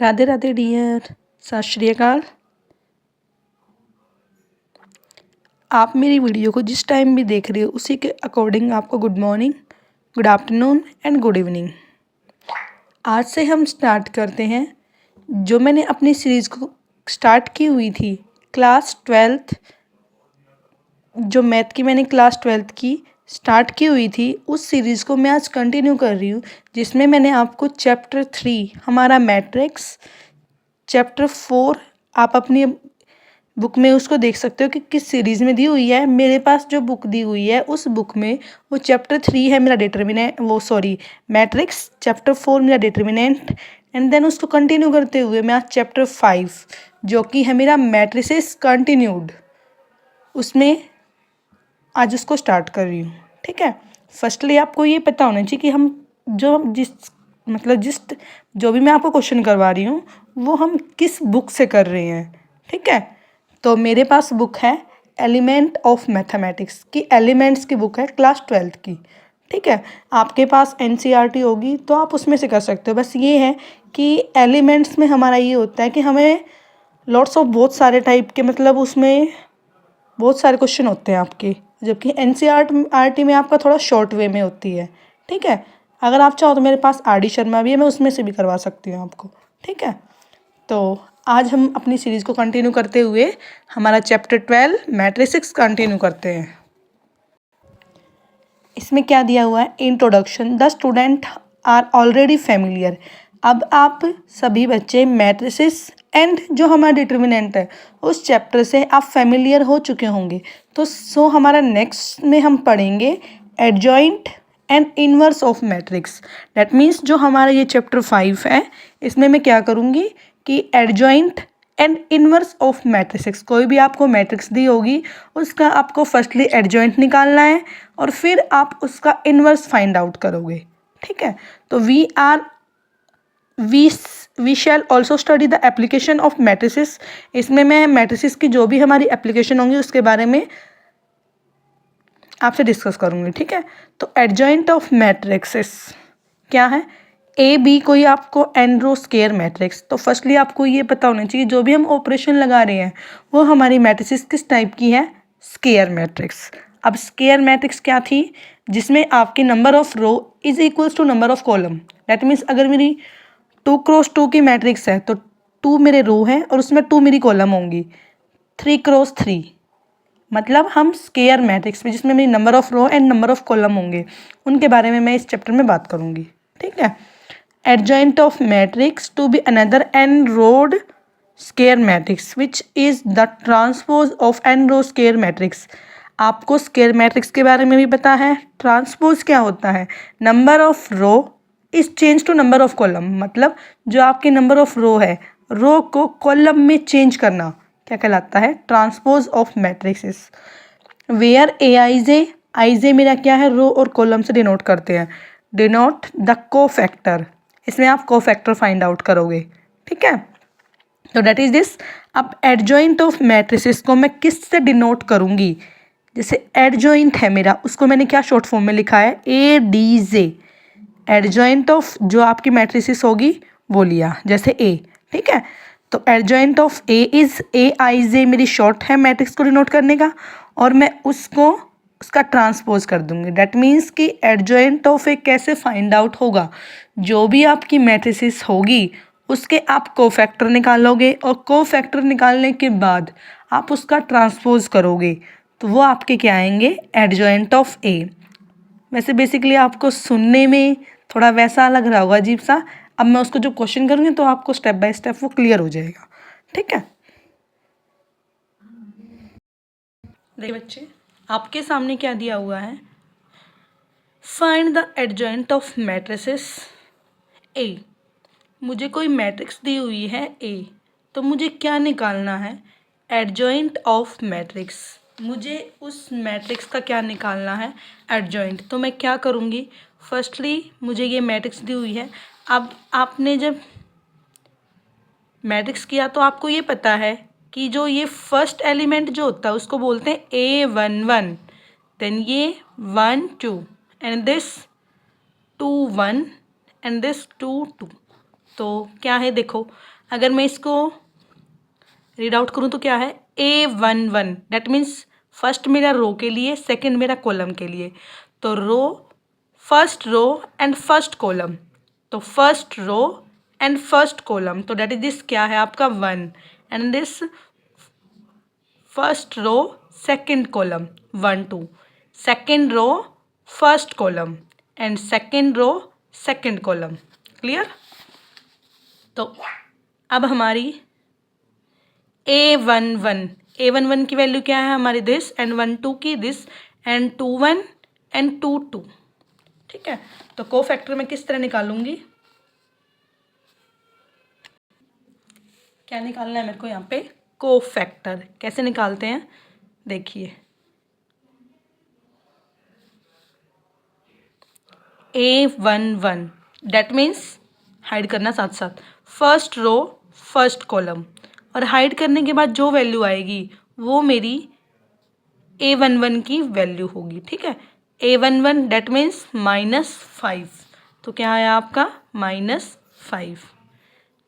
Radhe Radhe dear, सत श्री अकाल। आप मेरी वीडियो को जिस टाइम भी देख रहे हो उसी के अकॉर्डिंग आपको good morning, good afternoon and good evening. आज से हम स्टार्ट करते हैं जो मैंने अपनी सीरीज़ को स्टार्ट की हुई थी क्लास 12th, जो मैथ की मैंने क्लास 12th की स्टार्ट की हुई थी उस सीरीज़ को मैं आज कंटिन्यू कर रही हूँ, जिसमें मैंने आपको चैप्टर 3 हमारा मैट्रिक्स, चैप्टर 4 आप अपनी बुक में उसको देख सकते हो कि किस सीरीज़ में दी हुई है। मेरे पास जो बुक दी हुई है उस बुक में वो चैप्टर 3 है मेरा डिटर्मिनेंट, मैट्रिक्स, चैप्टर 4 मेरा डिटर्मिनेंट, एंड देन उसको कंटिन्यू करते हुए मैं आज चैप्टर 5 जो कि है मेरा मैट्रिसेस कंटिन्यूड, उसमें आज उसको स्टार्ट कर रही हूँ। ठीक है, फर्स्टली आपको ये पता होना चाहिए कि हम जो भी मैं आपको क्वेश्चन करवा रही हूँ वो हम किस बुक से कर रहे हैं। ठीक है, तो मेरे पास बुक है एलिमेंट ऑफ मैथमेटिक्स की, एलिमेंट्स की बुक है क्लास 12th की। ठीक है, आपके पास NCERT होगी तो आप उसमें से कर सकते हो। बस ये है कि एलिमेंट्स में हमारा ये होता है कि हमें लॉट्स ऑफ बहुत सारे टाइप के, मतलब उसमें बहुत सारे क्वेश्चन होते हैं आपके, जबकि NCERT में आपका थोड़ा शॉर्ट वे में होती है। ठीक है, अगर आप चाहो तो मेरे पास RD शर्मा भी है, मैं उसमें से भी करवा सकती हूँ आपको। ठीक है, तो आज हम अपनी सीरीज़ को कंटिन्यू करते हुए हमारा चैप्टर 12 मैट्रिसेस कंटिन्यू करते हैं। इसमें क्या दिया हुआ है, introduction, the student are already familiar. अब आप सभी बच्चे मैट्रिसेस एंड जो हमारा डिटर्मिनेंट है उस चैप्टर से आप फेमिलियर हो चुके होंगे। तो हमारा नेक्स्ट में हम पढ़ेंगे adjoint and inverse of matrix. That means जो हमारा ये चैप्टर 5 है इसमें मैं क्या करूँगी कि adjoint and inverse of matrix, कोई भी आपको मैट्रिक्स दी होगी उसका आपको फर्स्टली एडजॉइंट निकालना है और फिर आप उसका इनवर्स फाइंड आउट करोगे। ठीक है, तो we shall also study the application of matrices. इसमें मैं मैट्रिसेस की जो भी हमारी एप्लीकेशन होंगी उसके बारे में आपसे डिस्कस करूँगी। ठीक है, तो एडजॉइंट ऑफ मैट्रिक्सेस क्या है, AB कोई आपको एन रो स्केयर मैट्रिक्स। तो फर्स्टली आपको ये पता होना चाहिए जो भी हम ऑपरेशन लगा रहे हैं वो हमारी मैट्रिसेस किस टाइप की है, स्केयर मैट्रिक्स। अब स्केयर मैट्रिक्स क्या थी, जिसमें आपकी number of row is equals to number of column. That means अगर मेरी 2x2 की मैट्रिक्स है तो 2 मेरे रो हैं और उसमें 2 मेरी कॉलम होंगी, 3x3 मतलब हम स्केयर मैट्रिक्स में जिसमें मेरी number of row and number of column होंगे उनके बारे में मैं इस चैप्टर में बात करूँगी। ठीक है, adjoint of matrix to be another n-rowed square matrix which is the transpose of n-row square matrix। आपको स्केयर मैट्रिक्स के बारे में भी पता है। ट्रांसपोज क्या होता है, number of row is change to number of column, मतलब जो आपके नंबर ऑफ रो है रो को कॉलम में चेंज करना क्या कहलाता है, transpose of matrix. Where i j मेरा क्या है, रो और कॉलम से डिनोट करते हैं, डिनोट द कोफैक्टर। इसमें आप कोफैक्टर फाइंड आउट करोगे। ठीक है, तो दैट इज दिस। अब एडजॉइंट ऑफ मैट्रिसेस को मैं किस से डिनोट करूँगी, जैसे एडजॉइंट है मेरा उसको मैंने क्या शॉर्ट फॉर्म में लिखा है, ADJ। एडजॉइंट ऑफ जो आपकी मैट्रिसेस होगी वो लिया, जैसे A। ठीक है, तो adjoint of A is AIJ मेरी शॉर्ट है मैट्रिक्स को डिनोट करने का, और मैं उसका ट्रांसपोज कर दूंगी। दैट मीन्स कि एडजॉइंट ऑफ ए कैसे फाइंड आउट होगा, जो भी आपकी मैट्रिसेस होगी उसके आप कोफैक्टर निकालोगे और कोफैक्टर निकालने के बाद आप उसका ट्रांसपोज करोगे तो वो आपके क्या आएंगे, एडजॉइंट ऑफ A। वैसे बेसिकली आपको सुनने में थोड़ा वैसा लग रहा होगा अजीब सा, अब मैं उसको जो क्वेश्चन करूँगी तो आपको स्टेप बाय स्टेप वो क्लियर हो जाएगा। ठीक है, देखिए बच्चे आपके सामने क्या दिया हुआ है, find the adjoint of matrices A। मुझे कोई मैट्रिक्स दी हुई है A, तो मुझे क्या निकालना है, एडजॉइंट ऑफ मैट्रिक्स। मुझे उस मैट्रिक्स का क्या निकालना है, एडजॉइंट। तो मैं क्या करूँगी, फर्स्टली मुझे ये मैट्रिक्स दी हुई है। अब आपने जब मैट्रिक्स किया तो आपको ये पता है कि जो ये फर्स्ट एलिमेंट जो होता है उसको बोलते हैं A11, देन ये 1 2 एंड दिस 2 1 एंड दिस 2 2। तो क्या है देखो, अगर मैं इसको रीड आउट करूँ तो क्या है A11, दैट मीन्स फर्स्ट मेरा रो के लिए, सेकंड मेरा कॉलम के लिए। तो row, first row and first column, तो first row and first column, तो दैट इज दिस क्या है आपका 1, and this first row second column 1 2, second row first column and second row second column. Clear? तो अब हमारी A11 की value क्या है हमारी दिस, एंड 12 की दिस, एंड 21 एंड 22। ठीक है, तो को फैक्टर मैं किस तरह निकालूंगी, क्या निकालना है मेरे को यहाँ पे, को फैक्टर कैसे निकालते हैं देखिए। A11 दैट मीन्स हाइड करना साथ साथ, फर्स्ट रो फर्स्ट कॉलम, और हाइड करने के बाद जो वैल्यू आएगी वो मेरी A11 की वैल्यू होगी। ठीक है, A11 दैट मीन्स -5, तो क्या है आपका -5।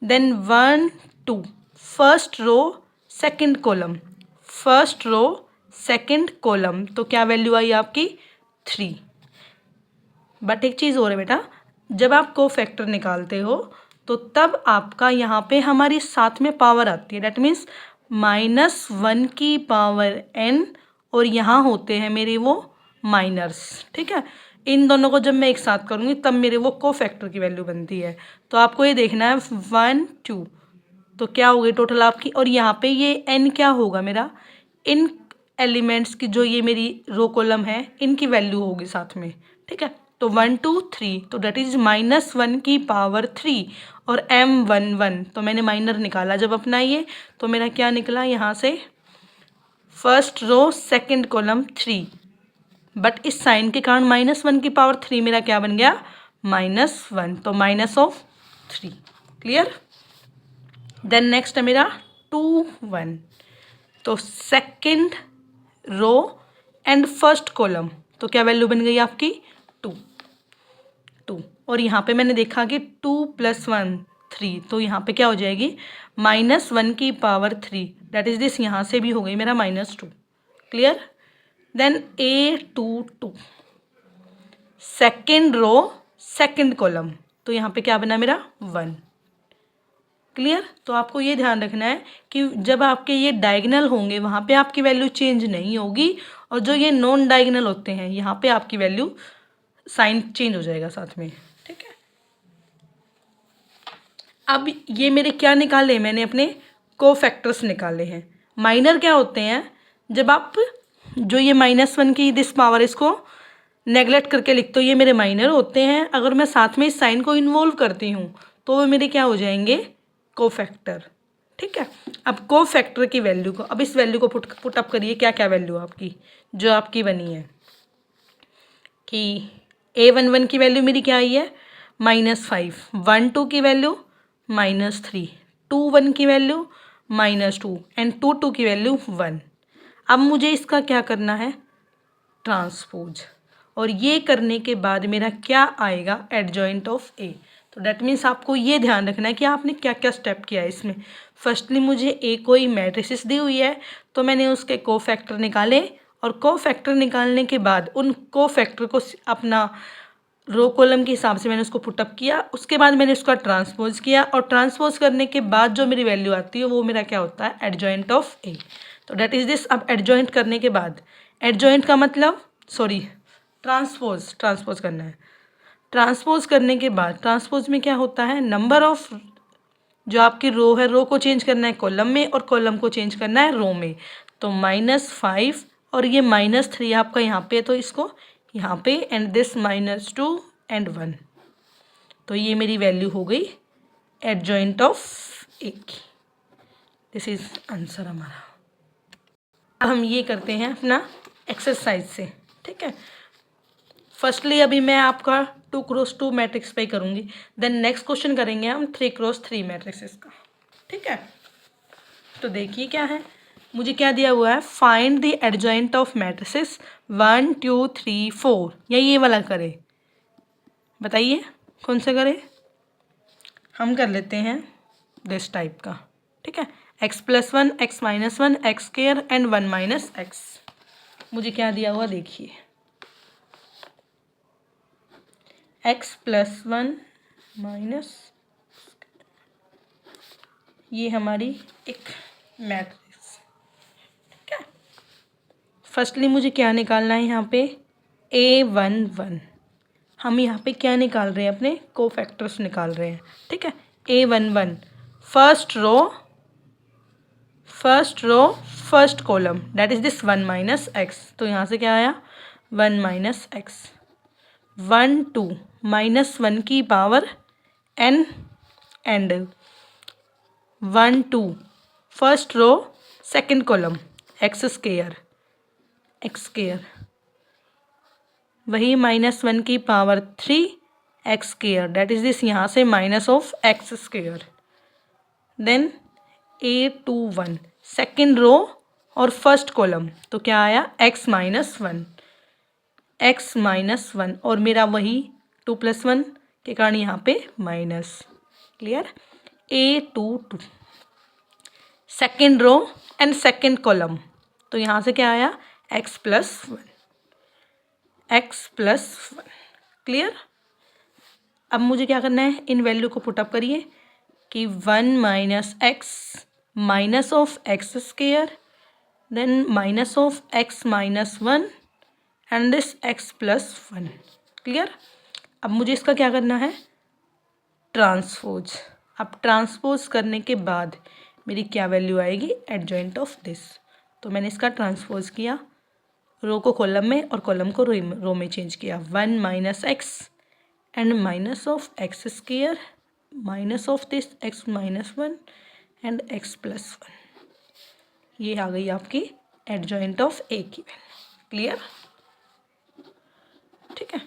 Then 1 2, first row second column, first row second column, तो क्या वैल्यू आई आपकी 3। बट एक चीज़ और है बेटा, जब आप को फैक्टर निकालते हो तो तब आपका यहाँ पे हमारी साथ में पावर आती है, डैट मीन्स -1 की पावर n, और यहाँ होते हैं मेरे वो माइनर्स। ठीक है, इन दोनों को जब मैं एक साथ करूँगी तब मेरे वो को फैक्टर की वैल्यू बनती है। तो आपको ये देखना है 1 2, तो क्या हो गई टोटल आपकी, और यहाँ पे ये n क्या होगा मेरा, इन एलिमेंट्स की जो ये मेरी रो कॉलम है इनकी वैल्यू होगी साथ में। ठीक है, तो 1 2 3, तो डेट इज -1 की पावर 3, और M11, तो मैंने माइनर निकाला जब अपना ये, तो मेरा क्या निकला यहाँ से, first row second column 3, but इस साइन के कारण -1 की पावर 3 मेरा क्या बन गया -1, तो -3। क्लियर? देन नेक्स्ट है मेरा 2 1, तो second row and first column, तो क्या वैल्यू बन गई आपकी 2 2, और यहाँ पे मैंने देखा कि 2 + 1 3, तो यहाँ पे क्या हो जाएगी -1 की पावर 3, दैट इज दिस, यहाँ से भी हो गई मेरा -2। Clear? Then A22, second row second column, तो यहाँ पे क्या बना मेरा 1। क्लियर? तो आपको ये ध्यान रखना है कि जब आपके ये डायगोनल होंगे वहाँ पे आपकी वैल्यू चेंज नहीं होगी, और जो ये नॉन डायगोनल होते हैं यहाँ पे आपकी वैल्यू साइन चेंज हो जाएगा साथ में। ठीक है, अब ये मेरे क्या निकाले, मैंने अपने को फैक्टर्स निकाले हैं। माइनर क्या होते हैं, जब आप जो ये -1 की दिस पावर इसको नेगलेक्ट करके लिखते हो, ये मेरे माइनर होते हैं। अगर मैं साथ में इस साइन को इन्वॉल्व करती हूँ तो वो मेरे क्या हो जाएंगे को फैक्टर। ठीक है, अब को फैक्टर की वैल्यू को, अब इस वैल्यू को पुट अप करिए, क्या क्या वैल्यू आपकी जो आपकी बनी है कि A11 की वैल्यू मेरी क्या आई है -5, 1 2 की वैल्यू -3, 2 1 की वैल्यू -2, एंड 2 2 की वैल्यू 1। अब मुझे इसका क्या करना है ट्रांसपोज, और ये करने के बाद मेरा क्या आएगा एडजॉइंट ऑफ ए। तो डैट मीन्स आपको ये ध्यान रखना है कि आपने क्या क्या स्टेप किया है इसमें। फर्स्टली मुझे ए कोई मैट्रिसेस दी हुई है तो मैंने उसके को फैक्टर निकाले, और को फैक्टर निकालने के बाद उन को फैक्टर को अपना रो कॉलम के हिसाब से मैंने उसको पुटअप किया। उसके बाद मैंने उसका ट्रांसपोज किया, और ट्रांसपोज करने के बाद जो मेरी वैल्यू आती है वो मेरा क्या होता है एडजॉइंट ऑफ ए। तो डैट इज़ दिस। अब एडजॉइंट करने के बाद, एडजॉइंट का मतलब ट्रांसपोज करना है। ट्रांसपोज करने के बाद, ट्रांसपोज में क्या होता है नंबर ऑफ जो आपकी रो है, रो को चेंज करना है कॉलम में, और कॉलम को चेंज करना है रो में। तो -5 और ये -3 आपका यहाँ पे है, तो इसको यहाँ पे, एंड दिस -2 एंड 1, तो ये मेरी वैल्यू हो गई एडजॉइंट ऑफ ए की। दिस इज आंसर हमारा। अब हम ये करते हैं अपना एक्सरसाइज से। ठीक है, फर्स्टली अभी मैं आपका 2x2 मैट्रिक्स पे करूँगी, देन नेक्स्ट क्वेश्चन करेंगे हम 3x3 मैट्रिक्स का। ठीक है, तो देखिए क्या है, मुझे क्या दिया हुआ है, find the adjoint of matrices 1 2 3 4, या ये वाला करे, बताइए कौन सा करे। हम कर लेते हैं दिस टाइप का, ठीक है। x+1 x-1 x square and 1 minus x। मुझे क्या दिया हुआ देखिए, x+1 माइनस, ये हमारी एक मैट्रिक्स, ठीक है। फर्स्टली मुझे क्या निकालना है यहाँ पे, a11। हम यहाँ पे क्या निकाल रहे हैं, अपने कोफैक्टर्स निकाल रहे हैं, ठीक है। a11 first row first column, that is this 1 minus x। तो यहाँ से क्या आया 1 माइनस x। 1 2 -1 की power n and 1 2 first row second column x square वही -1 की power 3 x square, that is this, यहाँ से minus of x square. Then a21 second row और फर्स्ट कॉलम, तो क्या आया x-1 और मेरा वही 2 + 1 के कारण यहाँ पे minus, clear. a22 second row and second column, तो यहाँ से क्या आया x+1, क्लियर। अब मुझे क्या करना है, इन वैल्यू को पुटअप करिए कि 1 minus x minus of x square, then minus of x-1 and this x+1, clear. अब मुझे इसका क्या करना है, ट्रांसपोज। अब ट्रांसपोज करने के बाद मेरी क्या वैल्यू आएगी, एडजॉइंट ऑफ दिस। तो मैंने इसका ट्रांसपोज किया, रो को कॉलम में और कॉलम को रो में चेंज किया। 1 minus x and minus of x square minus of this x-1 and x+1। ये आ गई आपकी एडजॉइंट ऑफ ए की वैल्यू, क्लियर, ठीक है।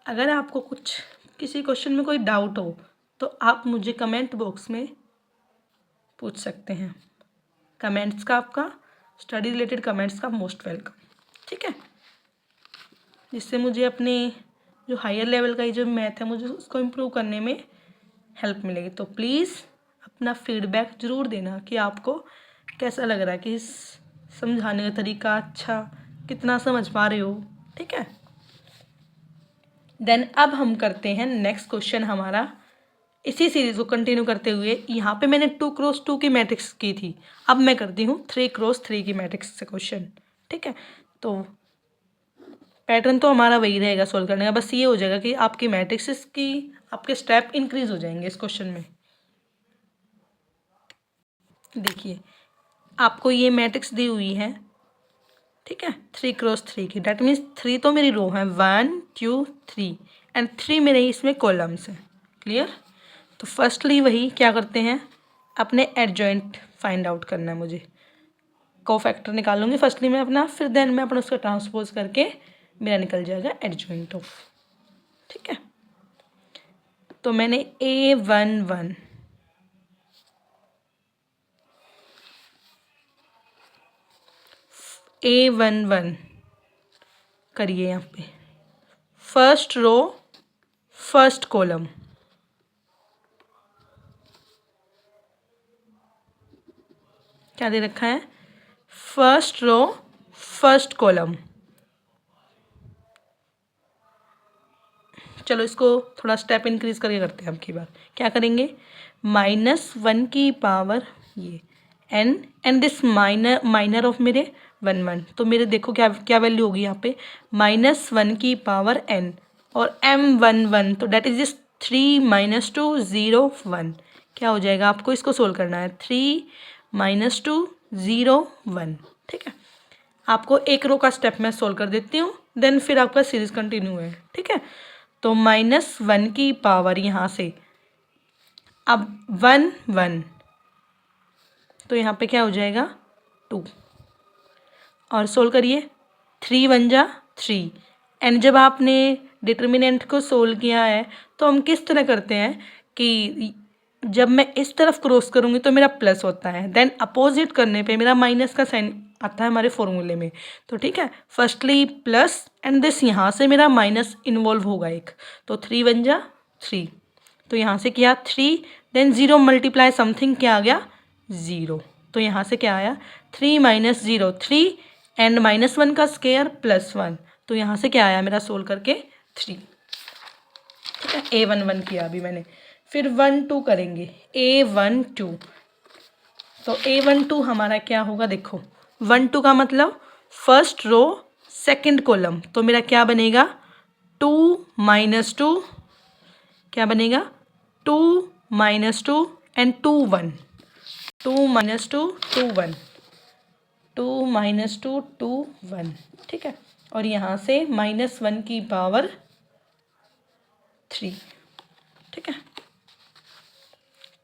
अगर आपको कुछ किसी क्वेश्चन में कोई डाउट हो तो आप मुझे कमेंट बॉक्स में पूछ सकते हैं। कमेंट्स का, आपका स्टडी रिलेटेड कमेंट्स का मोस्ट वेलकम, ठीक है। जिससे मुझे अपने जो हायर लेवल का ये जो मैथ है, मुझे उसको इम्प्रूव करने में हेल्प मिलेगी। तो प्लीज़ अपना फीडबैक ज़रूर देना कि आपको कैसा लग रहा है, कि समझाने का तरीका अच्छा, कितना समझ पा रहे हो, ठीक है। देन अब हम करते हैं नेक्स्ट क्वेश्चन हमारा, इसी सीरीज़ को कंटिन्यू करते हुए। यहाँ पे मैंने 2x2 की मैट्रिक्स की थी, अब मैं करती हूँ 3x3 की मैट्रिक्स से क्वेश्चन, ठीक है। तो पैटर्न तो हमारा वही रहेगा सोल्व करने का, बस ये हो जाएगा कि आपकी मैट्रिक्स की आपके स्टेप इंक्रीज हो जाएंगे इस क्वेश्चन में। देखिए आपको ये मैट्रिक्स दी हुई है, ठीक है, 3x3 की, डैट मीन्स 3 तो मेरी रो है, 1 2 3 एंड 3 मेरे इसमें कॉलम्स हैं, क्लियर। तो फर्स्टली वही क्या करते हैं, अपने एडजॉइंट फाइंड आउट करना है मुझे। कोफैक्टर निकालूंगी फर्स्टली मैं अपना, फिर देन मैं अपना उसका ट्रांसपोज करके मेरा निकल जाएगा एडजॉइंट ऑफ, ठीक है। तो मैंने a11 करिए यहाँ पे, फर्स्ट रो फर्स्ट कॉलम, क्या दे रखा है, फर्स्ट रो फर्स्ट कॉलम। चलो इसको थोड़ा स्टेप इंक्रीज करके करते हैं अब की बार। क्या करेंगे, -1 की पावर ये एन दिस माइनर ऑफ मेरे 1 1, तो मेरे देखो क्या क्या वैल्यू होगी यहाँ पे, -1 की पावर n और m11, तो डेट इज दिस 3 - 2 0 1। क्या हो जाएगा, आपको इसको सोल्व करना है, 3 - 2 0 1, ठीक है। आपको एक रो का स्टेप मैं सोल्व कर देती हूँ, देन फिर आपका सीरीज कंटिन्यू है, ठीक है। तो -1 की पावर यहाँ से अब 1 1, तो यहाँ पे क्या हो जाएगा 2, और सोल्व करिए, 3 1 जा 3। एंड जब आपने डिटर्मिनेंट को सोल्व किया है तो हम किस तरह करते हैं कि जब मैं इस तरफ क्रॉस करूँगी तो मेरा प्लस होता है, देन अपोजिट करने पे मेरा माइनस का साइन आता है हमारे फॉर्मूले में। तो ठीक है, फर्स्टली प्लस एंड दिस यहाँ से मेरा माइनस इन्वॉल्व होगा एक, तो 3 बन जा 3, तो यहाँ से क्या 3, देन 0 मल्टीप्लाई समथिंग क्या आ गया 0, तो यहाँ से क्या आया 3 माइनस 0 3 एंड -1 का स्क्वायर +1, तो यहाँ से क्या आया मेरा सोल्व करके 3। ठीक है, A11 किया अभी मैंने, फिर 1 2 करेंगे A12, तो A12 हमारा क्या होगा, देखो 1 2 का मतलब फर्स्ट रो सेकंड कॉलम, तो मेरा क्या बनेगा 2 -2, क्या बनेगा 2 -2 एंड 2 1, 2 -2 2 1, 2 -2 2 1, ठीक है, और यहाँ से -1 की पावर 3। ठीक है,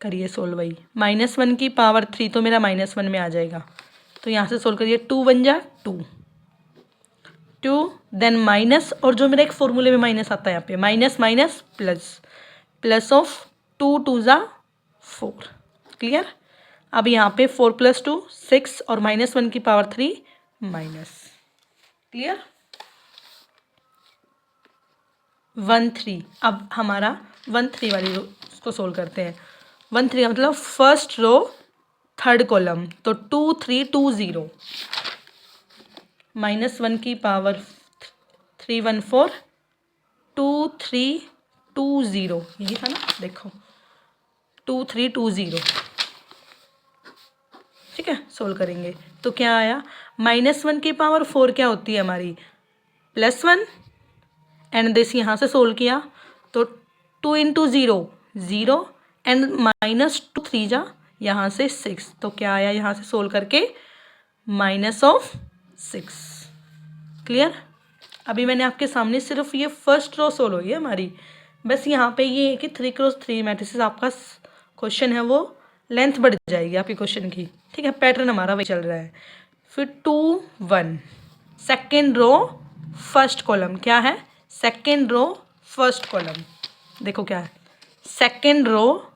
करिए सोल्व भाई, -1 की पावर 3 तो मेरा -1 में आ जाएगा, तो यहाँ से सोल्व करिए, 2 बन जा 2 2, देन माइनस, और जो मेरा एक फॉर्मूले में माइनस आता है यहाँ पे minus minus plus, plus of 2 2 ज़ा 4, क्लियर। अब यहाँ पे 4 + 2 6 और -1 की पावर 3 माइनस, क्लियर 1 3। अब हमारा 1 3 वाली रो उसको सोल्व करते हैं। 1 3 का मतलब फर्स्ट रो थर्ड कॉलम, तो 2 3 2 0, -1 की पावर 3 1 4 2 3 2 0, यही था ना, देखो 2 3 2 0। ठीक है, सोल्व करेंगे तो क्या आया, -1 की पावर 4 क्या होती है हमारी +1, एंड दिस यहाँ से सोल्व किया तो 2 × 0 0, एंड -2 3 जा यहाँ से 6, तो क्या आया यहाँ से सोल्व करके -6, क्लियर। अभी मैंने आपके सामने सिर्फ ये फर्स्ट रो सोल्व हुई है हमारी, बस यहाँ पे ये है कि 3 × 3 मैट्रिसेस आपका क्वेश्चन है वो लेंथ बढ़ जाएगी आपकी क्वेश्चन की। ठीक है, पैटर्न हमारा वही चल रहा है। फिर 2 1 सेकेंड रो फर्स्ट कॉलम, क्या है सेकेंड रो फर्स्ट कॉलम, देखो क्या है second row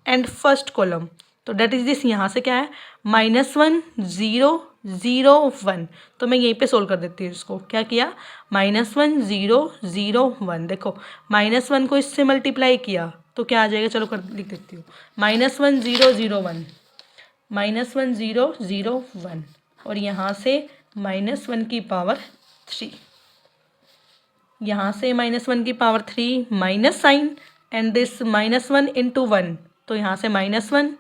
and first column, तो डेट इज दिस, यहाँ से क्या है -1 0 0 1, तो मैं यहीं पे सोल्व कर देती हूँ इसको। क्या किया -1 0 0 1, देखो -1 को इससे मल्टीप्लाई किया तो क्या आ जाएगा, चलो कर लिख देती हूँ, -1 0 0 1, -1 0 0 1, और यहाँ से -1 की पावर 3, यहाँ से -1 की power 3 minus sign, and this -1 × 1, तो यहाँ से -1,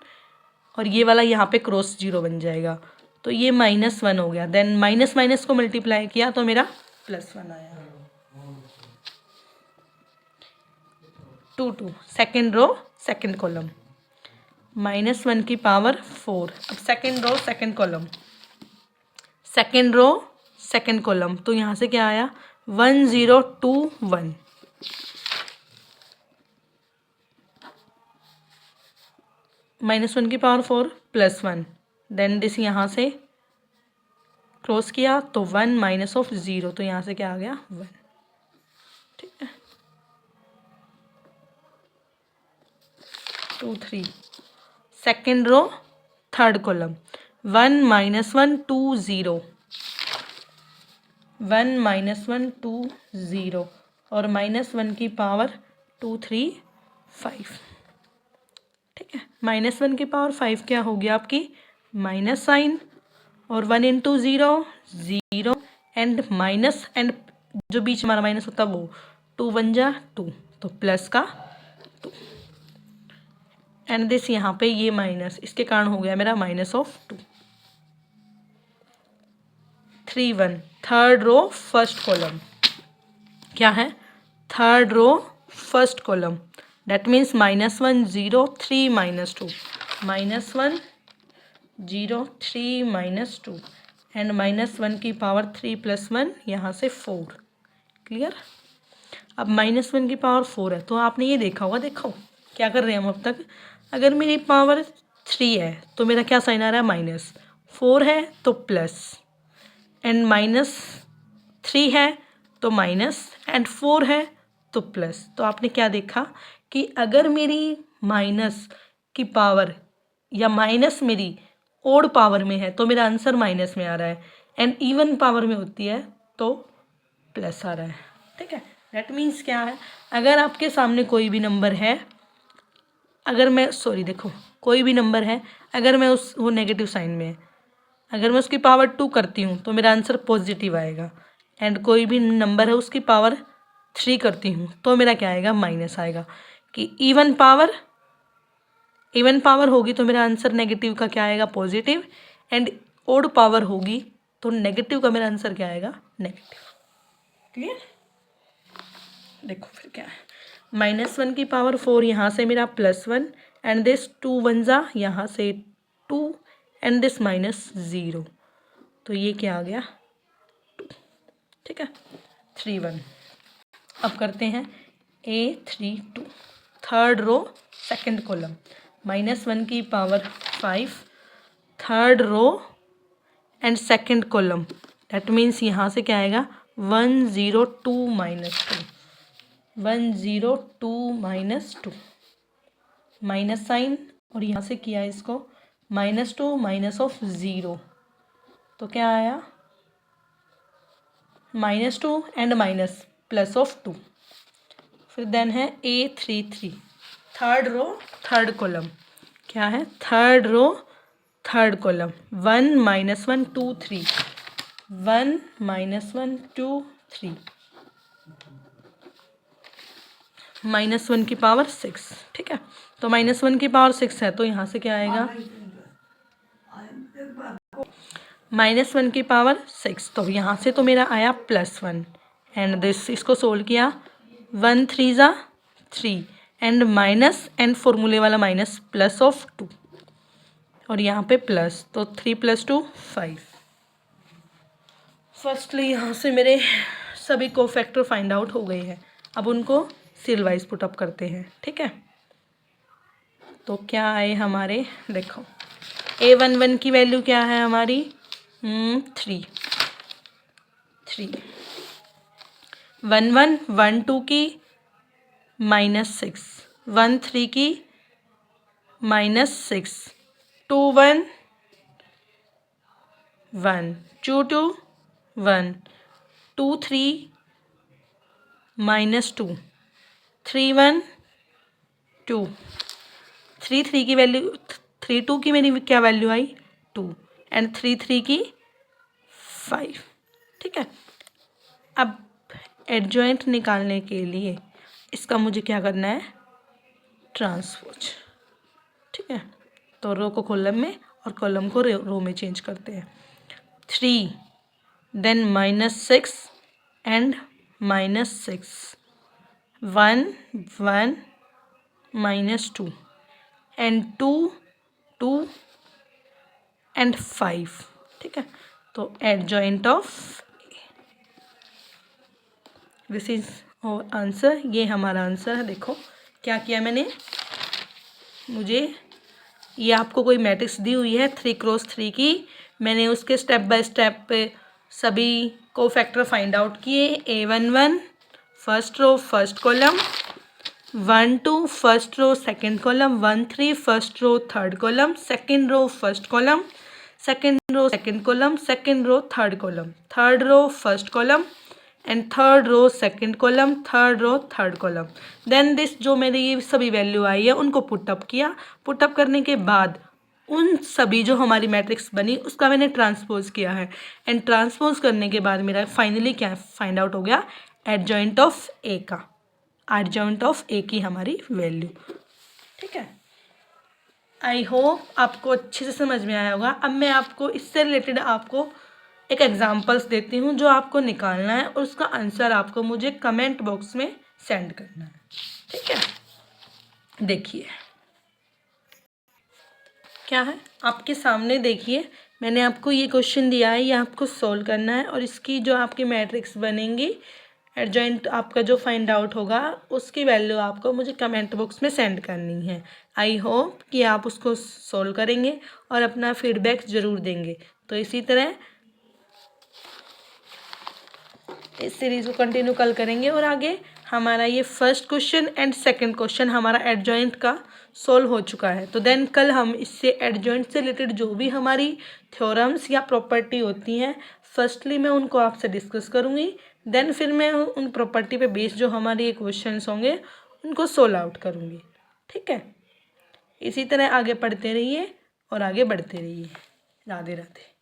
और ये वाला यहाँ पे क्रॉस 0 बन जाएगा, तो ये -1 हो गया, देन माइनस माइनस को मल्टीप्लाई किया तो मेरा +1 आया। 2 2 सेकेंड रो सेकेंड कॉलम, -1 की पावर 4, अब second row second column, second row second column, तो यहाँ से क्या आया 1 0 2 1, -1 की पावर 4 +1, देन दिस यहाँ से क्रॉस किया तो 1 -0, तो यहाँ से क्या आ गया 1। ठीक है, 2 3 सेकेंड रो थर्ड कॉलम, 1 -1 2 0, 1 -1 2 0, और -1 की पावर 2 3 5। ठीक है, -1 की पावर 5 क्या होगी आपकी माइनस साइन, और 1 × 0 0, एंड माइनस, एंड जो बीच हमारा माइनस होता है वो 2 1 जा 2, तो प्लस का 2, एंड दिस यहाँ पे ये माइनस, इसके कारण हो गया मेरा -2। 3 1 थर्ड रो फर्स्ट कॉलम, क्या है third row first column, that means -1 0 3 -2, -1 0 3 -2, and -1 की पावर 3 + 1 यहाँ से 4, क्लियर। अब -1 की पावर 4 है, तो आपने ये देखा होगा, देखो क्या कर रहे हैं हम अब तक, अगर मेरी पावर 3 है तो मेरा क्या साइन आ रहा है माइनस, 4 है तो प्लस, एंड -3 है तो माइनस, एंड 4 है तो प्लस, तो आपने क्या देखा कि अगर मेरी माइनस की पावर या माइनस मेरी ओड पावर में है तो मेरा आंसर माइनस में आ रहा है, एंड इवन पावर में होती है तो प्लस आ रहा है। ठीक है, दैट मीन्स क्या है, अगर आपके सामने कोई भी नंबर है, अगर मैं देखो कोई भी नंबर है, अगर मैं वो नेगेटिव साइन में है, अगर मैं उसकी पावर 2 करती हूँ तो मेरा आंसर पॉजिटिव आएगा, एंड कोई भी नंबर है उसकी पावर 3 करती हूँ तो मेरा क्या आएगा, माइनस आएगा। कि इवन पावर होगी तो मेरा आंसर नेगेटिव का क्या आएगा, पॉजिटिव, एंड ओड पावर होगी तो नेगेटिव का मेरा आंसर क्या आएगा, नेगेटिव। क्लियर? देखो फिर क्या है, -1 की पावर 4 यहाँ से मेरा +1, एंड दिस 2 1 जा यहाँ से 2, एंड दिस -0, तो ये क्या आ गया, 2। ठीक है, 3 1। अब करते हैं A3 2, third row second column, -1 की power 5, third row and second column, that means यहाँ से क्या आएगा, 1 0 2 -2, 1 0 2 -2, माइनस साइन, और यहाँ से किया इसको -2 माइनस ऑफ 0, तो क्या आया, -2 एंड माइनस प्लस ऑफ 2। फिर देन है A3 3, third row third column, क्या है, थर्ड रो थर्ड कॉलम, 1 -1 2 3, 1 -1 2 3, -1 की पावर 6। ठीक है, तो -1 की पावर 6 है तो यहाँ से क्या आएगा, -1 की पावर 6, तो यहाँ से तो मेरा आया +1, एंड दिस इसको सोल्व किया, 1 3 जा 3, एंड माइनस एंड फॉर्मूले वाला माइनस प्लस ऑफ 2, और यहाँ पे प्लस, तो 3 + 2 5। फर्स्टली यहाँ से मेरे सभी कोफैक्टर फाइंड आउट हो गए हैं, अब उनको सीरियल वाइज पुट अप करते हैं। ठीक है, तो क्या आए हमारे, देखो A11 की वैल्यू क्या है हमारी, 3 3, 1 1 1 2 की -6, 1 3 की -6, 2 1 1, 2 2 1, 2 3 -2, 3 1 2, 3 3 की वैल्यू, 3 2 की मेरी क्या वैल्यू आई, 2, एंड 3 3 की 5। ठीक है, अब एडजॉइंट निकालने के लिए इसका मुझे क्या करना है, ट्रांसपोज। ठीक है, तो रो को कॉलम में और कॉलम को रो में चेंज करते हैं, 3 देन -6 एंड -6, 1 1 -2 एंड 2 2 एंड 5। ठीक है, तो adjoint of, this is answer, ये हमारा आंसर है। देखो क्या किया मैंने, मुझे ये आपको कोई मैट्रिक्स दी हुई है 3 × 3 की, मैंने उसके स्टेप बाय स्टेप पे सभी कोफैक्टर फाइंड आउट किए। A11 first row first column, 1 2 first row second column, 1 3 first row third column, second row first column, second row second column, second row third column, third row first column, and third row second column, third row third column. Then this जो मेरी ये सभी value आई है उनको put up किया, put up करने के बाद उन सभी जो हमारी मैट्रिक्स बनी उसका मैंने ट्रांसपोज किया है, एंड ट्रांसपोज करने के बाद मेरा फाइनली क्या फाइंड आउट हो गया, एडजॉइंट ऑफ ए का, एडजॉइंट ऑफ ए की हमारी वैल्यू। ठीक है, आई होप आपको अच्छे से समझ में आया होगा। अब मैं आपको इससे रिलेटेड आपको एक एग्जांपल्स देती हूँ जो आपको निकालना है, और उसका आंसर आपको मुझे कमेंट बॉक्स में सेंड करना है। ठीक है, देखिए क्या है आपके सामने, देखिए मैंने आपको ये क्वेश्चन दिया है, ये आपको सॉल्व करना है, और इसकी जो आपकी मैट्रिक्स बनेंगी, एडजॉइंट आपका जो फाइंड आउट होगा उसकी वैल्यू आपको मुझे कमेंट बॉक्स में सेंड करनी है। आई होप कि आप उसको सॉल्व करेंगे और अपना फीडबैक ज़रूर देंगे। तो इसी तरह इस सीरीज़ को कंटिन्यू कल करेंगे, और आगे हमारा ये first question and second question हमारा एडजॉइंट का सोल्व हो चुका है। तो देन कल हम इससे एडजॉइंट से रिलेटेड जो भी हमारी थ्योरम्स या प्रॉपर्टी होती हैं, फर्स्टली मैं उनको आपसे डिस्कस करूँगी, देन फिर मैं उन प्रॉपर्टी पे बेस्ड जो हमारे क्वेश्चंस होंगे उनको सोल्व आउट करूँगी। ठीक है, इसी तरह आगे पढ़ते रहिए और आगे बढ़ते रहिए। राधे राधे।